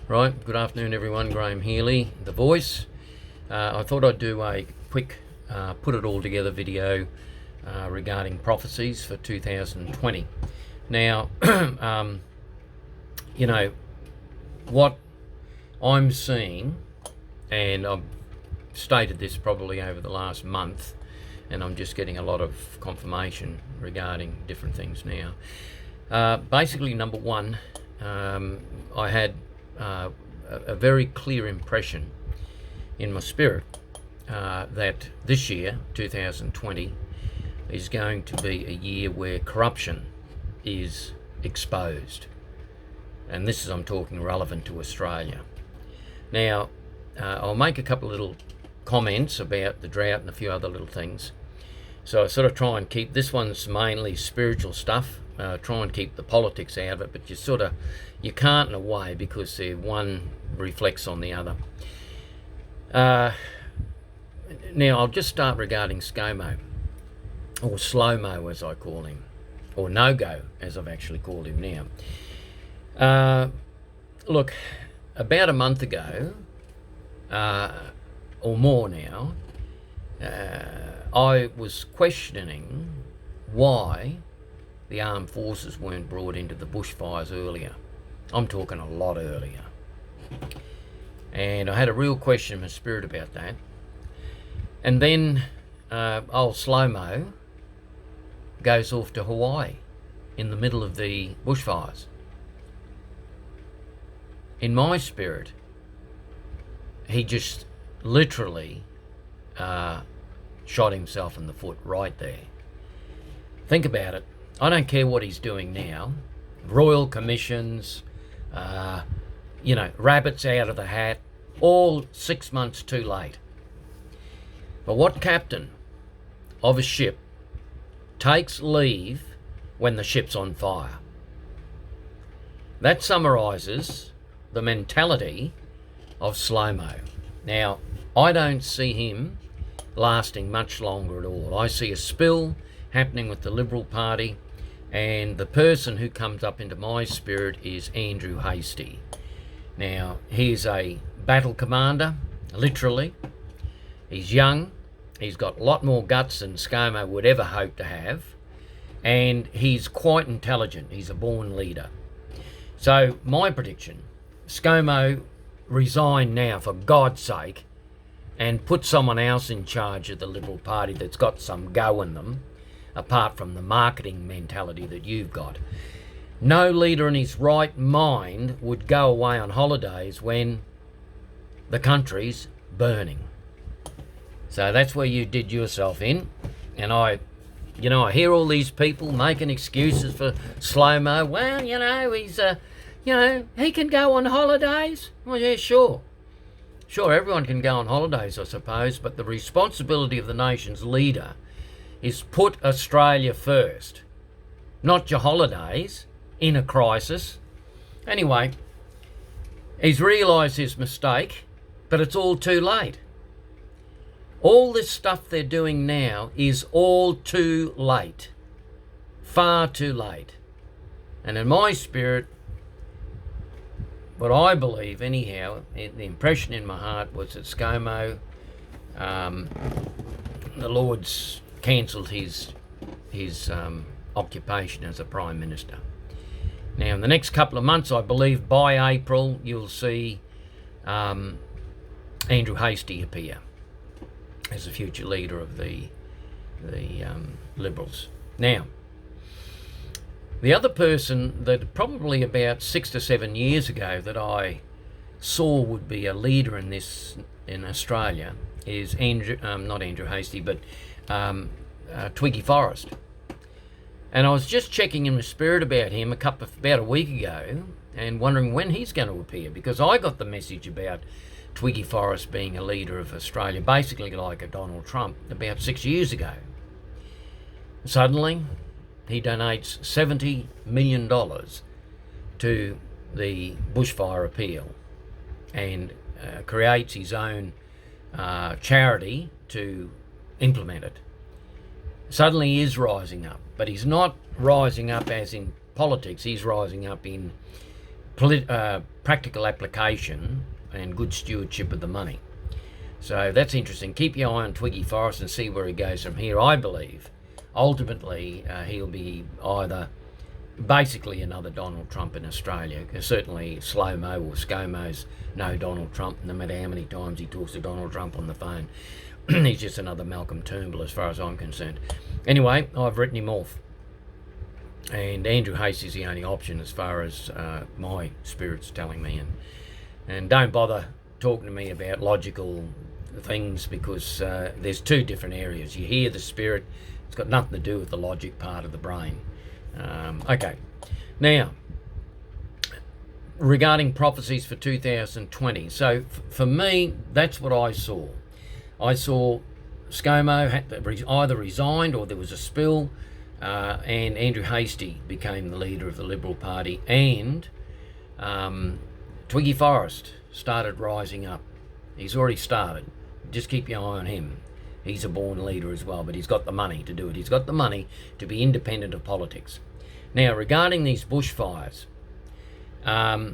Right, good afternoon everyone, Graham Healy, The Voice. I thought I'd do a quick put it all together video regarding prophecies for 2020. Now, you know, what I'm seeing, and I've stated this probably over the last month, and I'm just getting a lot of confirmation regarding different things now. Basically, number one, I had a very clear impression in my spirit that this year, 2020, is going to be a year where corruption is exposed. And this is, I'm talking relevant to Australia. Now, I'll make a couple of little comments about the drought and a few other little things. So I sort of try and keep, this one's mainly spiritual stuff, try and keep the politics out of it, but you can't in a way, because one reflects on the other. Now I'll just start regarding ScoMo, or Slow-Mo as I call him, or No-Go as I've actually called him now. Look, about a month ago, or more now, I was questioning why the armed forces weren't brought into the bushfires earlier. I'm talking a lot earlier. And I had a real question in my spirit about that. And then old Slow-Mo goes off to Hawaii in the middle of the bushfires. In my spirit, he just literally shot himself in the foot right there. Think about it. I don't care what he's doing now. Royal commissions, rabbits out of the hat, all 6 months too late. But what captain of a ship takes leave when the ship's on fire? That summarises the mentality of Slow-Mo. Now, I don't see him lasting much longer at all. I see a spill happening with the Liberal Party, and the person who comes up into my spirit is Andrew Hasty. Now, he's a battle commander, literally. He's young. He's got a lot more guts than ScoMo would ever hope to have. And he's quite intelligent. He's a born leader. So, my prediction, ScoMo resign now, for God's sake, and put someone else in charge of the Liberal Party that's got some go in them, apart from the marketing mentality that you've got. No leader in his right mind would go away on holidays when the country's burning. So that's where you did yourself in. And I hear all these people making excuses for Slow-Mo. Well, he's, he can go on holidays. Well, yeah, sure. Sure, everyone can go on holidays, I suppose, but the responsibility of the nation's leader is put Australia first, not your holidays in a crisis. Anyway, he's realised his mistake, but it's all too late. All this stuff they're doing now is all too late. Far too late. And in my spirit, what I believe anyhow, the impression in my heart was that ScoMo, the Lord's cancelled his occupation as a Prime Minister. Now, in the next couple of months, I believe by April, you'll see Andrew Hasty appear as the future leader of the Liberals. Now, the other person that probably about 6 to 7 years ago that I saw would be a leader in Australia is not Andrew Hasty, but Twiggy Forrest. And I was just checking in my spirit about him about a week ago and wondering when he's going to appear, because I got the message about Twiggy Forrest being a leader of Australia, basically like a Donald Trump, about 6 years ago. Suddenly, he donates $70 million to the bushfire appeal and creates his own charity to implement it. Suddenly he is rising up, but he's not rising up as in politics, he's rising up in practical application and good stewardship of the money. So that's interesting. Keep your eye on Twiggy Forrest and see where he goes from here. I believe ultimately he'll be either basically another Donald Trump in Australia. Certainly Slow-Mo or ScoMo's no Donald Trump, no matter how many times he talks to Donald Trump on the phone. He's just another Malcolm Turnbull as far as I'm concerned. Anyway, I've written him off. And Andrew Hasty's the only option as far as my spirit's telling me. And don't bother talking to me about logical things, because there's two different areas. You hear the spirit, it's got nothing to do with the logic part of the brain. Okay, now regarding prophecies for 2020, so for me, that's what I saw. I saw ScoMo had either resigned or there was a spill, and Andrew Hasty became the leader of the Liberal Party, and Twiggy Forrest started rising up. He's already started. Just keep your eye on him. He's a born leader as well, but he's got the money to do it. He's got the money to be independent of politics. Now, regarding these bushfires, I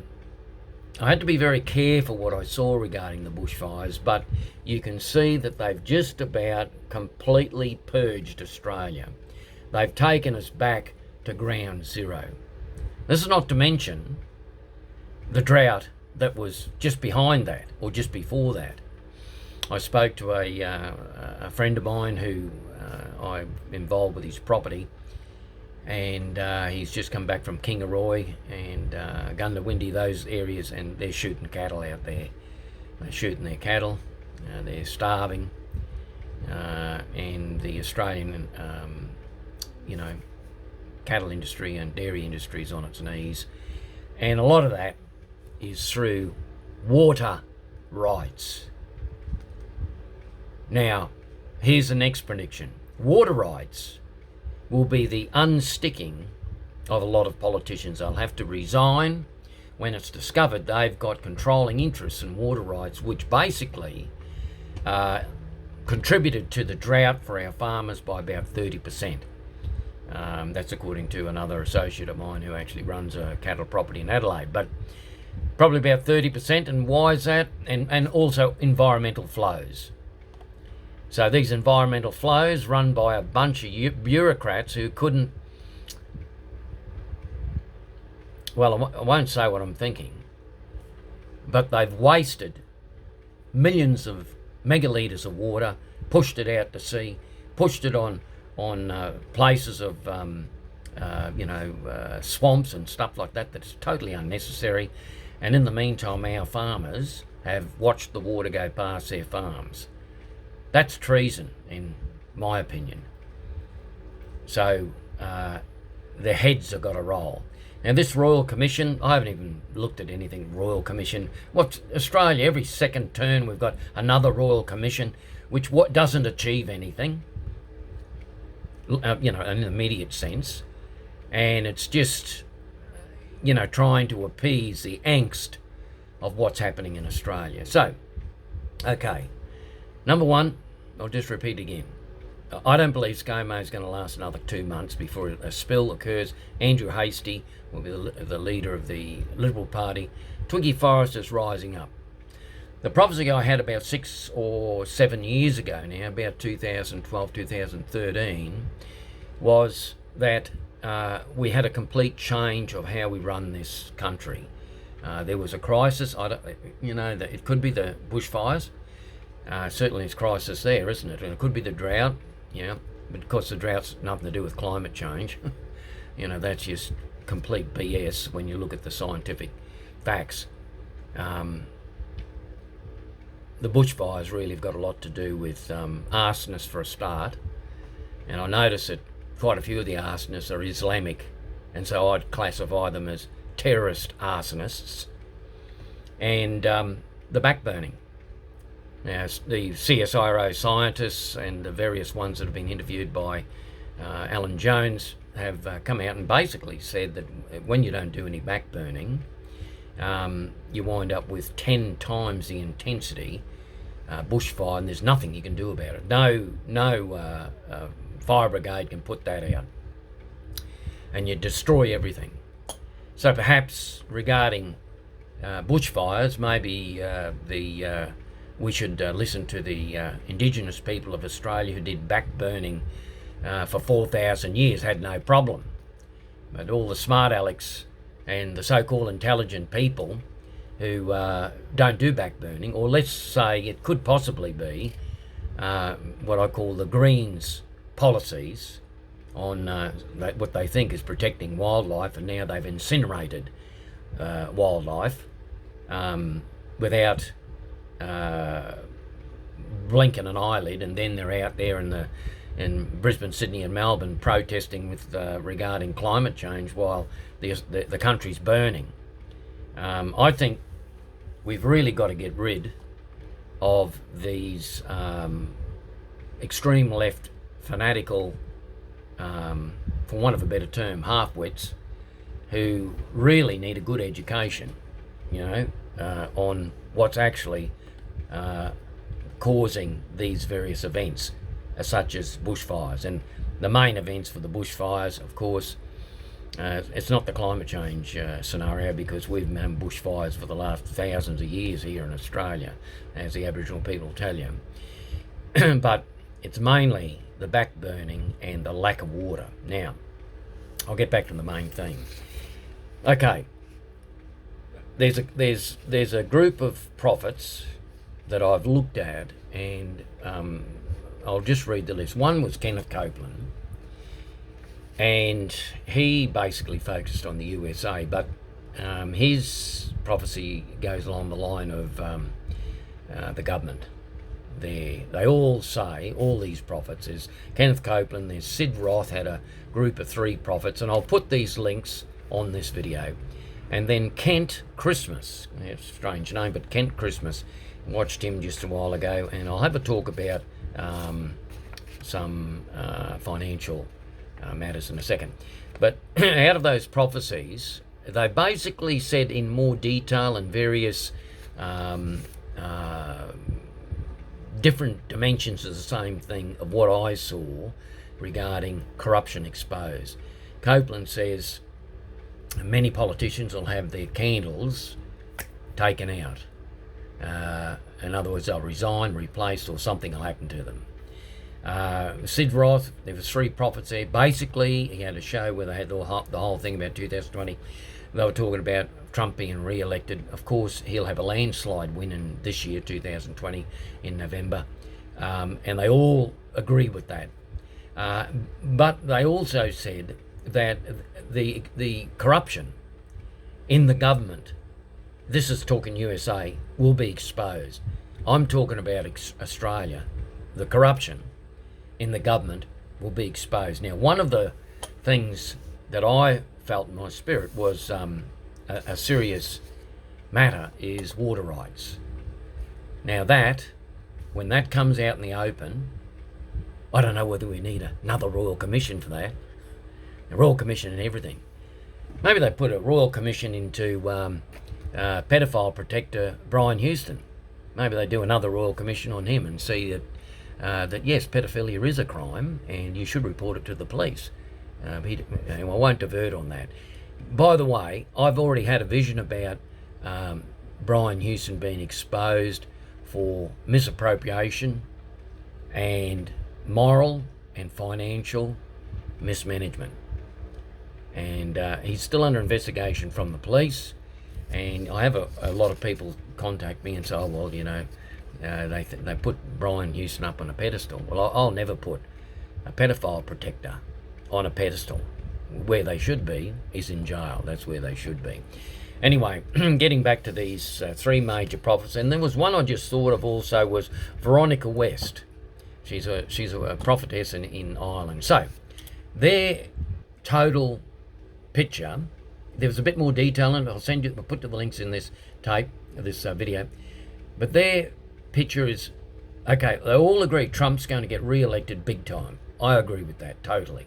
had to be very careful what I saw regarding the bushfires, but you can see that they've just about completely purged Australia. They've taken us back to ground zero. This is not to mention the drought that was just behind that, or just before that. I spoke to a friend of mine who I'm involved with his property, and he's just come back from Kingaroy and Gundawindi, those areas, and they're shooting cattle out there. They're shooting their cattle, they're starving, and the Australian, cattle industry and dairy industry is on its knees. And a lot of that is through water rights. Now, here's the next prediction. Water rights will be the unsticking of a lot of politicians. They'll have to resign when it's discovered they've got controlling interests in water rights, which basically contributed to the drought for our farmers by about 30%. That's according to another associate of mine who actually runs a cattle property in Adelaide, but probably about 30%. And why is that? And also environmental flows. So these environmental flows run by a bunch of bureaucrats who couldn't, well, I won't say what I'm thinking, but they've wasted millions of megalitres of water, pushed it out to sea, pushed it on places of, swamps and stuff like that that's totally unnecessary. And in the meantime, our farmers have watched the water go past their farms. That's treason, in my opinion. So their heads have got to roll. Now, this Royal Commission, I haven't even looked at anything Royal Commission. What's Australia? Every second turn we've got another Royal Commission, which doesn't achieve anything, in an immediate sense. And it's just, trying to appease the angst of what's happening in Australia. So, okay. Number one, I'll just repeat again. I don't believe ScoMo is going to last another 2 months before a spill occurs. Andrew Hasty will be the leader of the Liberal Party. Twiggy Forrest is rising up. The prophecy I had about 6 or 7 years ago now, about 2012, 2013, was that we had a complete change of how we run this country. There was a crisis. It could be the bushfires. Certainly it's crisis there, isn't it? And it could be the drought, but of course the drought's nothing to do with climate change. That's just complete BS when you look at the scientific facts. The bushfires really have got a lot to do with arsonists for a start. And I notice that quite a few of the arsonists are Islamic, and so I'd classify them as terrorist arsonists. And the backburning. Now, the CSIRO scientists and the various ones that have been interviewed by Alan Jones have come out and basically said that when you don't do any backburning, you wind up with 10 times the intensity bushfire, and there's nothing you can do about it. No fire brigade can put that out, and you destroy everything. So perhaps regarding bushfires, maybe we should listen to the Indigenous people of Australia who did backburning for 4,000 years, had no problem. But all the smart alecks and the so-called intelligent people who don't do backburning, or let's say it could possibly be what I call the Greens policies on what they think is protecting wildlife, and now they've incinerated wildlife without blinking an eyelid, and then they're out there in Brisbane, Sydney and Melbourne protesting with regarding climate change while the country's burning. I think we've really got to get rid of these extreme left fanatical, for want of a better term, half-wits who really need a good education, on what's actually causing these various events, such as bushfires. And the main events for the bushfires, of course, it's not the climate change scenario, because we've had bushfires for the last thousands of years here in Australia, as the Aboriginal people tell you. But it's mainly the backburning and the lack of water. Now, I'll get back to the main theme. Okay, there's a group of prophets that I've looked at, and I'll just read the list. One was Kenneth Copeland, and he basically focused on the USA, but his prophecy goes along the line of the government. They all say, all these prophets, there's Kenneth Copeland, there's Sid Roth, had a group of 3 prophets, and I'll put these links on this video. And then Kent Christmas, it's a strange name, but Kent Christmas, watched him just a while ago, and I'll have a talk about some financial matters in a second. But out of those prophecies, they basically said in more detail and various different dimensions of the same thing of what I saw regarding corruption exposed. Copeland says many politicians will have their candles taken out. In other words, they'll resign, replaced, or something will happen to them. Sid Roth, there was 3 prophets there. Basically, he had a show where they had the whole thing about 2020. They were talking about Trump being re-elected. Of course, he'll have a landslide win in this year, 2020, in November. And they all agree with that. But they also said that the corruption in the government, this is talking USA, will be exposed. I'm talking about Australia. The corruption in the government will be exposed. Now, one of the things that I felt in my spirit was a serious matter is water rights. Now that, when that comes out in the open, I don't know whether we need another Royal Commission for that. A Royal Commission and everything. Maybe they put a Royal Commission into pedophile protector Brian Houston. Maybe they do another Royal Commission on him and see that yes, pedophilia is a crime and you should report it to the police. I won't divert on that. By the way, I've already had a vision about Brian Houston being exposed for misappropriation and moral and financial mismanagement. And he's still under investigation from the police. And I have a lot of people contact me and say, oh, well, they put Brian Houston up on a pedestal. Well, I'll never put a pedophile protector on a pedestal. Where they should be is in jail. That's where they should be. Anyway, getting back to these 3 major prophets, and there was one I just thought of also was Veronica West. She's a prophetess in Ireland. So their total picture, there was a bit more detail in it. I'll put the links in this tape, this video. But their picture is, okay, they all agree Trump's going to get re-elected big time. I agree with that, totally.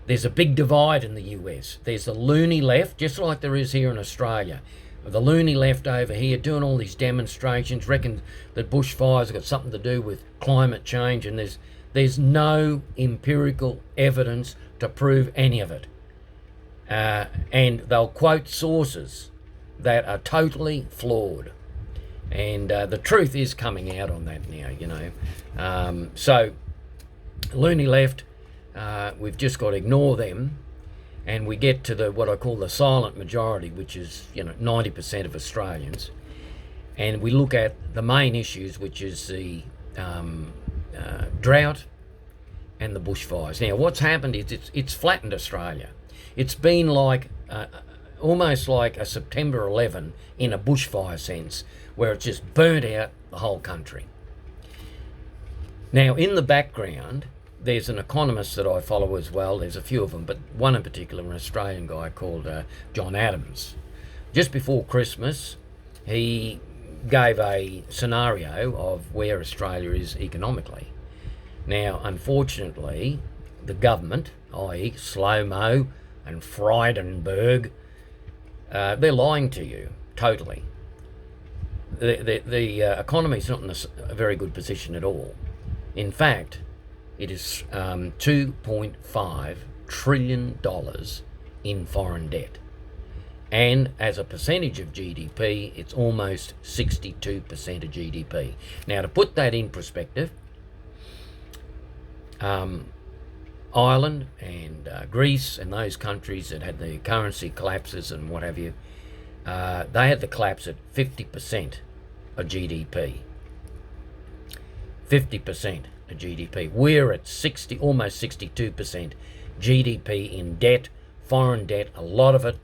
There's a big divide in the US. There's the loony left, just like there is here in Australia. The loony left over here doing all these demonstrations, reckon that bushfires have got something to do with climate change, and there's no empirical evidence to prove any of it. and they'll quote sources that are totally flawed. And the truth is coming out on that now, you know. So, loony left, we've just got to ignore them, and we get to the what I call the silent majority, which is, you know, 90% of Australians, and we look at the main issues, which is the drought and the bushfires. Now, what's happened is it's flattened Australia. It's been like almost like a September 11 in a bushfire sense, where it's just burnt out the whole country. Now, in the background, there's an economist that I follow as well. There's a few of them, but one in particular, an Australian guy called John Adams. Just before Christmas, he gave a scenario of where Australia is economically. Now, unfortunately, the government, i.e. Slow-Mo and Frydenberg, they're lying to you totally. The economy is not in a very good position at all. In fact, it is $2.5 trillion in foreign debt. And as a percentage of GDP, it's almost 62% of GDP. Now, to put that in perspective, Ireland and Greece and those countries that had the currency collapses and what have you, they had the collapse at 50% of GDP. 50% of GDP. We're at almost 62% GDP in debt, foreign debt, a lot of it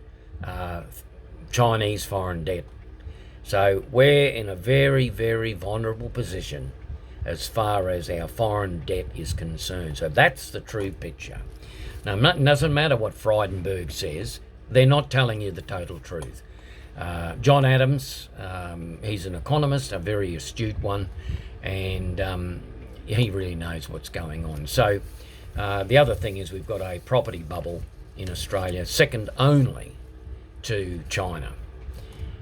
Chinese foreign debt. So we're in a very, very vulnerable position as far as our foreign debt is concerned. So that's the true picture. Now, it doesn't matter what Frydenberg says, they're not telling you the total truth. John Adams, he's an economist, a very astute one, and he really knows what's going on. So the other thing is we've got a property bubble in Australia, second only to China.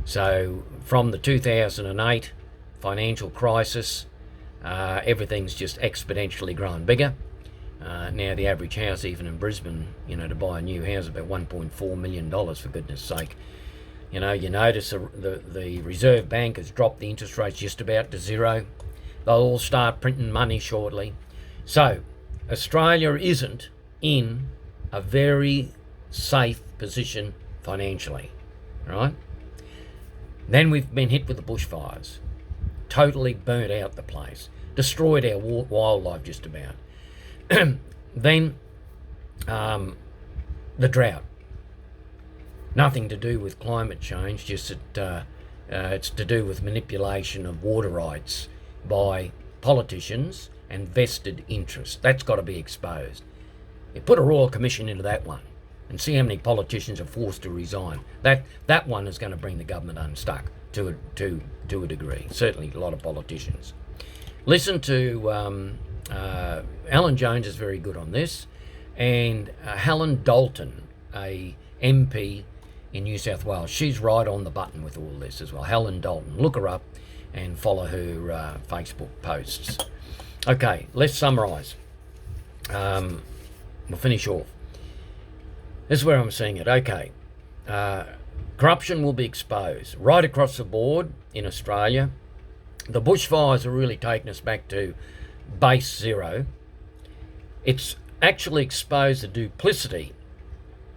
So from the 2008 financial crisis, everything's just exponentially grown bigger. Now the average house, even in Brisbane, you know, to buy a new house, about $1.4 million, for goodness sake. You know, you notice the Reserve Bank has dropped the interest rates just about to zero. They'll all start printing money shortly. So Australia isn't in a very safe position financially, right? Then we've been hit with the bushfires. Totally burnt out the place. Destroyed our wildlife just about. Then the drought. Nothing to do with climate change, just that it's to do with manipulation of water rights by politicians and vested interests. That's got to be exposed. You put a Royal Commission into that one and see how many politicians are forced to resign. That one is going to bring the government unstuck to a degree. Certainly a lot of politicians. Listen to Alan Jones is very good on this, and Helen Dalton, a MP in New South Wales. She's right on the button with all this as well. Helen Dalton. Look her up and follow her Facebook posts. Okay, let's summarise. We'll finish off. This is where I'm seeing it. Okay. Corruption will be exposed right across the board in Australia. The bushfires are really taking us back to base zero. It's actually exposed the duplicity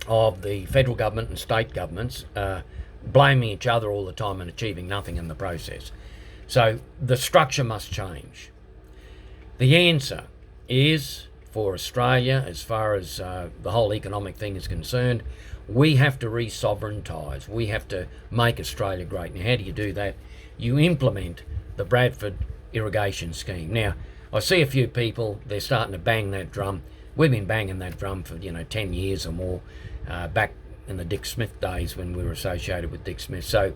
of the federal government and state governments blaming each other all the time and achieving nothing in the process. So the structure must change. The answer is, for Australia, as far as the whole economic thing is concerned, we have to re-sovereignise. We have to make Australia great. Now, how do you do that? You implement the Bradford irrigation scheme. Now, I see a few people, they're starting to bang that drum. We've been banging that drum for, 10 years or more, back in the Dick Smith days when we were associated with Dick Smith. So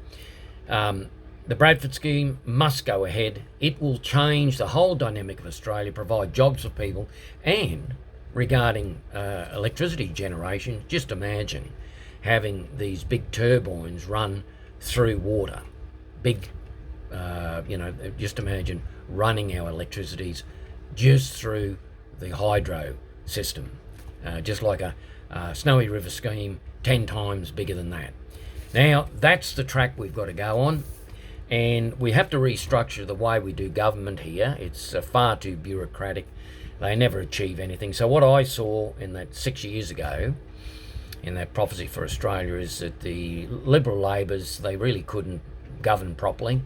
the Bradford scheme must go ahead. It will change the whole dynamic of Australia, provide jobs for people, and regarding electricity generation, just imagine having these big turbines run through water. Just imagine running our electricities just through the hydro system, just like a Snowy River scheme, 10 times bigger than that. Now, that's the track we've got to go on, and we have to restructure the way we do government here. It's far too bureaucratic. They never achieve anything. So what I saw in that 6 years ago, in that prophecy for Australia, is that the Liberal Labors, they really couldn't govern properly,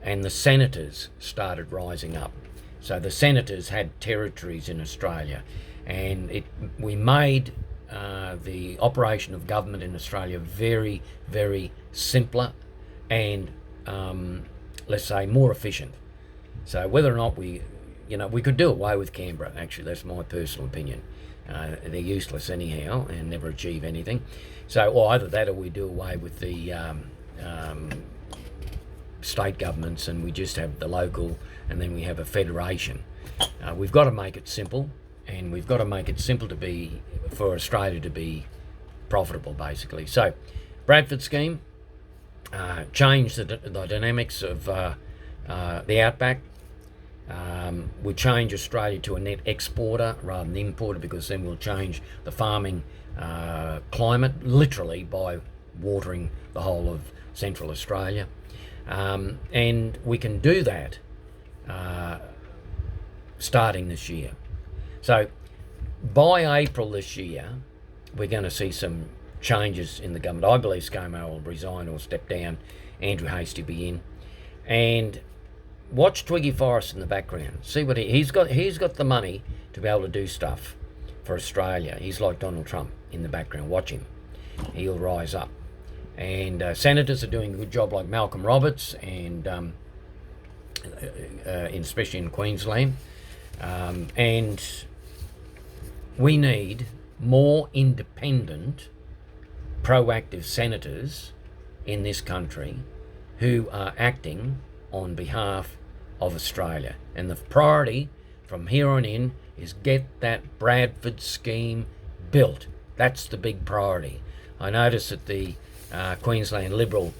and the senators started rising up. So the senators had territories in Australia, and we made the operation of government in Australia very, very simpler and, let's say, more efficient. So whether or not we could do away with Canberra, actually, that's my personal opinion. They're useless anyhow and never achieve anything. So, or either that or we do away with the state governments and we just have the local, and then we have a federation. We've got to make it simple, and we've got to make it simple for Australia to be profitable, basically. So, Bradford scheme, change the dynamics of the outback. We change Australia to a net exporter rather than importer, because then we'll change the farming climate literally by watering the whole of Central Australia. And we can do that starting this year. So by April this year, we're going to see some changes in the government. I believe ScoMo will resign or step down, Andrew Hasty be in. And watch Twiggy Forrest in the background. See what he's got. He's got the money to be able to do stuff for Australia. He's like Donald Trump in the background. Watch him. He'll rise up. And senators are doing a good job, like Malcolm Roberts, and especially in Queensland. And we need more independent, proactive senators in this country who are acting on behalf of Australia. And the priority from here on in is get that Bradford scheme built. That's the big priority. I noticed that the Queensland Liberal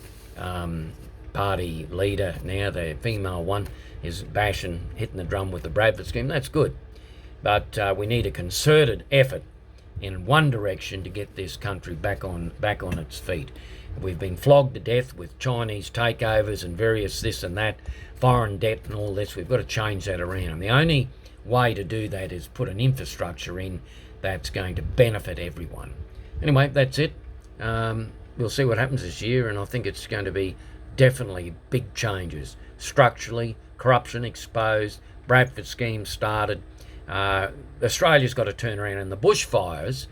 Party leader now, the female one, is hitting the drum with the Bradford scheme. That's good. But we need a concerted effort in one direction to get this country back on its feet. We've been flogged to death with Chinese takeovers and various this and that, foreign debt and all this. We've got to change that around. And the only way to do that is put an infrastructure in that's going to benefit everyone. Anyway, that's it. We'll see what happens this year, and I think it's going to be definitely big changes. Structurally, corruption exposed, Bradford scheme started. Australia's got to turn around, and the bushfires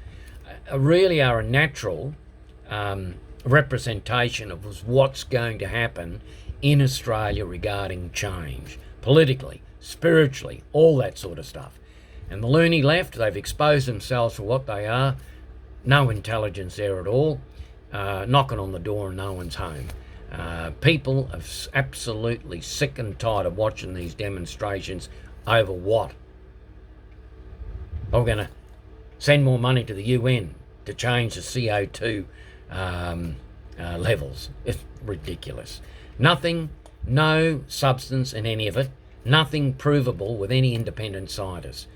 really are a natural representation of what's going to happen in Australia regarding change, politically, spiritually, all that sort of stuff. And the loony left, they've exposed themselves for what they are. No intelligence there at all. Knocking on the door and no one's home. People are absolutely sick and tired of watching these demonstrations over what? We're going to send more money to the UN to change the CO2 levels. It's ridiculous. Nothing, no substance in any of it. Nothing provable with any independent scientists.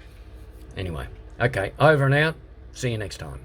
Anyway, okay, over and out. See you next time.